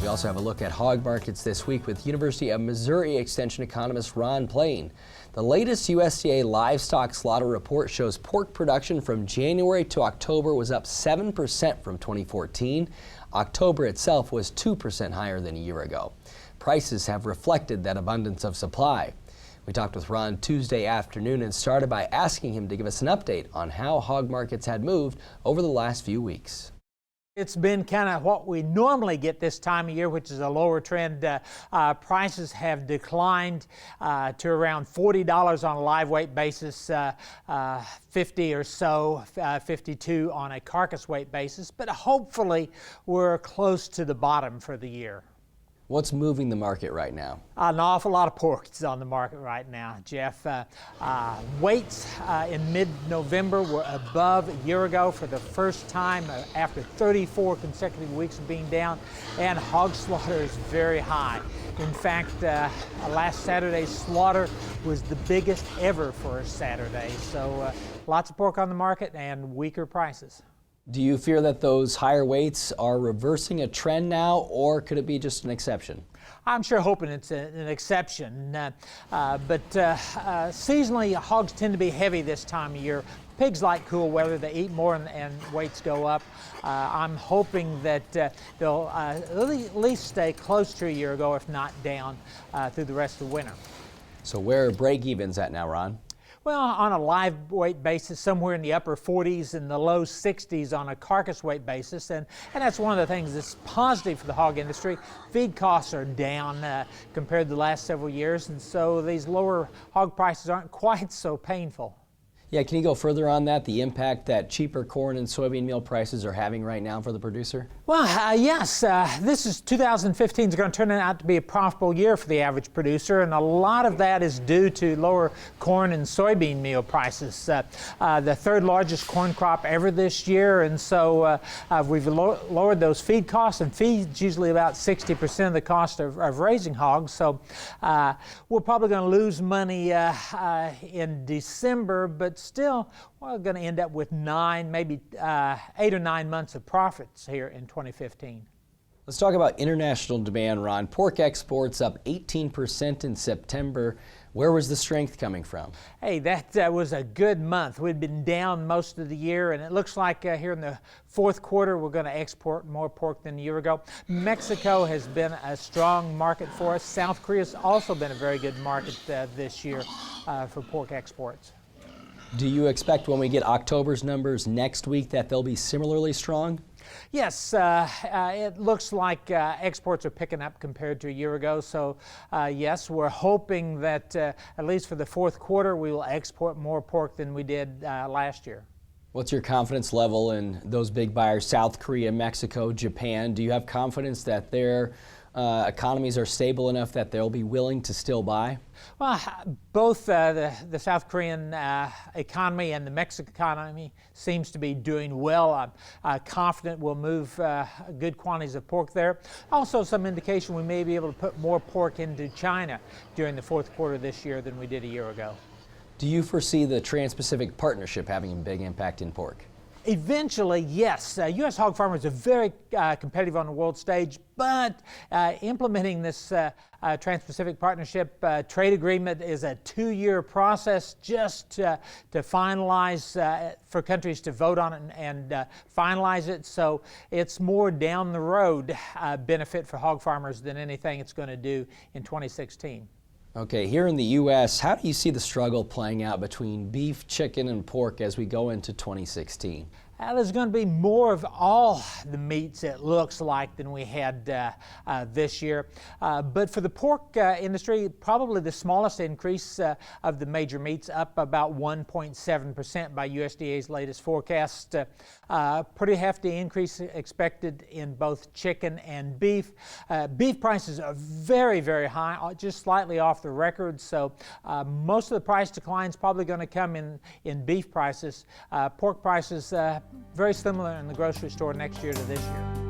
We also have a look at hog markets this week with University of Missouri Extension economist Ron Plain. The latest USDA livestock slaughter report shows pork production from January to October was up 7% from 2014. October itself was 2% higher than a year ago. Prices have reflected that abundance of supply. We talked with Ron Tuesday afternoon and started by asking him to give us an update on how hog markets had moved over the last few weeks. It's been kind of what we normally get this time of year, which is a lower trend. Prices have declined to around $40 on a live weight basis, 50 or so, 52 on a carcass weight basis, but hopefully we're close to the bottom for the year. What's moving the market right now? An awful lot of pork is on the market right now, Jeff. Weights in mid-November were above a year ago for the first time after 34 consecutive weeks of being down, and hog slaughter is very high. In fact, last Saturday's slaughter was the biggest ever for a Saturday, so lots of pork on the market and weaker prices. Do you fear that those higher weights are reversing a trend now, or could it be just an exception? I'm sure hoping it's an exception, but seasonally hogs tend to be heavy this time of year. Pigs like cool weather, they eat more and weights go up. I'm hoping that they'll at least stay close to a year ago, if not down, through the rest of the winter. So where are break-evens at now, Ron? Well, on a live weight basis, somewhere in the upper 40s and the low 60s on a carcass weight basis, and that's one of the things that's positive for the hog industry. Feed costs are down compared to the last several years, and so these lower hog prices aren't quite so painful. Yeah, can you go further on that, the impact that cheaper corn and soybean meal prices are having right now for the producer? Well, yes, this is 2015 is going to turn out to be a profitable year for the average producer, and a lot of that is due to lower corn and soybean meal prices. The third largest corn crop ever this year, and so we've lowered those feed costs, and feed's usually about 60% of the cost of raising hogs, so we're probably going to lose money in December, but still, we're going to end up with 8 or 9 months of profits here in 2015. Let's talk about international demand, Ron. Pork exports up 18% in September. Where was the strength coming from? Hey, that was a good month. We'd been down most of the year, and it looks like here in the fourth quarter we're going to export more pork than a year ago. Mexico has been a strong market for us. South Korea's also been a very good market this year for pork exports. Do you expect when we get October's numbers next week that they'll be similarly strong? Yes, it looks like exports are picking up compared to a year ago. So yes, we're hoping that at least for the fourth quarter we will export more pork than we did last year. What's your confidence level in those big buyers, South Korea, Mexico, Japan? Do you have confidence that their economies are stable enough that they'll be willing to still buy? Well, both the South Korean economy and the Mexican economy seems to be doing well. I'm confident we'll move good quantities of pork there. Also, some indication we may be able to put more pork into China during the fourth quarter this year than we did a year ago. Do you foresee the Trans-Pacific Partnership having a big impact in pork? Eventually, yes. U.S. hog farmers are very competitive on the world stage, but implementing this Trans-Pacific Partnership trade agreement is a 2-year process just to finalize, for countries to vote on it and finalize it. So it's more down the road benefit for hog farmers than anything it's going to do in 2016. Okay, here in the U.S., how do you see the struggle playing out between beef, chicken, and pork as we go into 2016? There's going to be more of all the meats, it looks like, than we had this year. But for the pork industry, probably the smallest increase of the major meats, up about 1.7% by USDA's latest forecast. Pretty hefty increase expected in both chicken and beef. Beef prices are very, very high, just slightly off the record. So most of the price decline is probably going to come in beef prices. Pork prices very similar in the grocery store next year to this year.